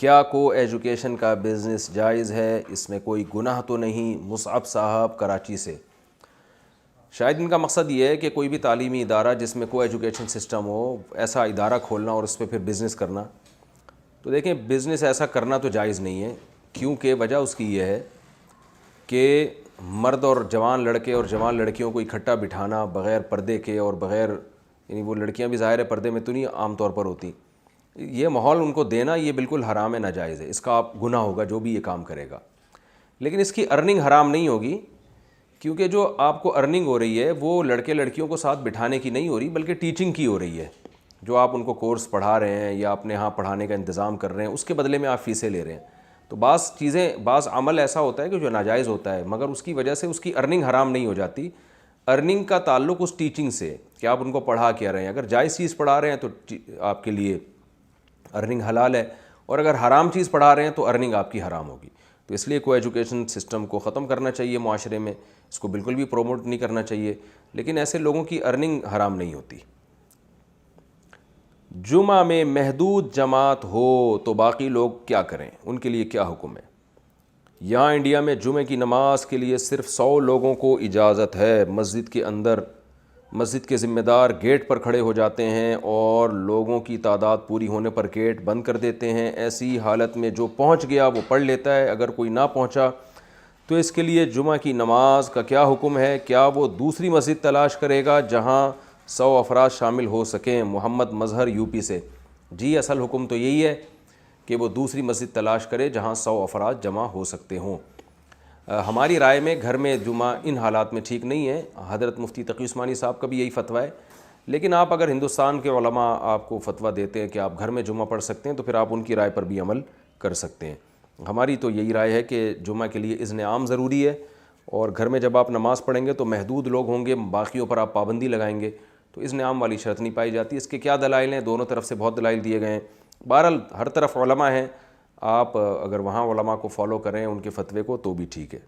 کیا کو ایجوکیشن کا بزنس جائز ہے؟ اس میں کوئی گناہ تو نہیں؟ مصعب صاحب کراچی سے۔ شاید ان کا مقصد یہ ہے کہ کوئی بھی تعلیمی ادارہ جس میں کو ایجوکیشن سسٹم ہو، ایسا ادارہ کھولنا اور اس پہ پھر بزنس کرنا۔ تو دیکھیں، بزنس ایسا کرنا تو جائز نہیں ہے، کیونکہ وجہ اس کی یہ ہے کہ مرد اور جوان لڑکے اور جوان لڑکیوں کو اکٹھا بٹھانا بغیر پردے کے اور بغیر، یعنی وہ لڑکیاں بھی ظاہر ہے پردے میں تو نہیں عام طور پر ہوتی، یہ ماحول ان کو دینا یہ بالکل حرام ہے، ناجائز ہے، اس کا آپ گناہ ہوگا جو بھی یہ کام کرے گا۔ لیکن اس کی ارننگ حرام نہیں ہوگی، کیونکہ جو آپ کو ارننگ ہو رہی ہے وہ لڑکے لڑکیوں کو ساتھ بٹھانے کی نہیں ہو رہی، بلکہ ٹیچنگ کی ہو رہی ہے۔ جو آپ ان کو کورس پڑھا رہے ہیں یا اپنے ہاں پڑھانے کا انتظام کر رہے ہیں، اس کے بدلے میں آپ فیسیں لے رہے ہیں۔ تو بعض عمل ایسا ہوتا ہے کہ جو ناجائز ہوتا ہے، مگر اس کی وجہ سے اس کی ارننگ حرام نہیں ہو جاتی۔ ارننگ کا تعلق اس ٹیچنگ سے کہ آپ ان کو پڑھا کیا رہے ہیں۔ اگر جائز چیز پڑھا رہے ہیں تو آپ کے لیے ارننگ حلال ہے، اور اگر حرام چیز پڑھا رہے ہیں تو ارننگ آپ کی حرام ہوگی۔ تو اس لیے کو ایجوکیشن سسٹم کو ختم کرنا چاہیے معاشرے میں، اس کو بالکل بھی پروموٹ نہیں کرنا چاہیے، لیکن ایسے لوگوں کی ارننگ حرام نہیں ہوتی۔ جمعہ میں محدود جماعت ہو تو باقی لوگ کیا کریں؟ ان کے لیے کیا حکم ہے؟ یہاں انڈیا میں جمعہ کی نماز کے لیے صرف 100 لوگوں کو اجازت ہے۔ مسجد کے اندر مسجد کے ذمہ دار گیٹ پر کھڑے ہو جاتے ہیں اور لوگوں کی تعداد پوری ہونے پر گیٹ بند کر دیتے ہیں۔ ایسی حالت میں جو پہنچ گیا وہ پڑھ لیتا ہے، اگر کوئی نہ پہنچا تو اس کے لیے جمعہ کی نماز کا کیا حکم ہے؟ کیا وہ دوسری مسجد تلاش کرے گا جہاں 100 افراد شامل ہو سکیں؟ محمد مظہر یو پی سے۔ جی، اصل حکم تو یہی ہے کہ وہ دوسری مسجد تلاش کرے جہاں 100 افراد جمع ہو سکتے ہوں۔ ہماری رائے میں گھر میں جمعہ ان حالات میں ٹھیک نہیں ہے۔ حضرت مفتی تقی عثمانی صاحب کا بھی یہی فتویٰ ہے، لیکن آپ اگر ہندوستان کے علماء آپ کو فتویٰ دیتے ہیں کہ آپ گھر میں جمعہ پڑھ سکتے ہیں تو پھر آپ ان کی رائے پر بھی عمل کر سکتے ہیں۔ ہماری تو یہی رائے ہے کہ جمعہ کے لیے اذن عام ضروری ہے، اور گھر میں جب آپ نماز پڑھیں گے تو محدود لوگ ہوں گے، باقیوں پر آپ پابندی لگائیں گے تو اذن عام والی شرط نہیں پائی جاتی۔ اس کے کیا دلائل ہیں؟ دونوں طرف سے بہت دلائل دیے گئے ہیں۔ بہرحال ہر طرف علماء ہیں، آپ اگر وہاں علماء کو فالو کریں ان کے فتوے کو تو بھی ٹھیک ہے۔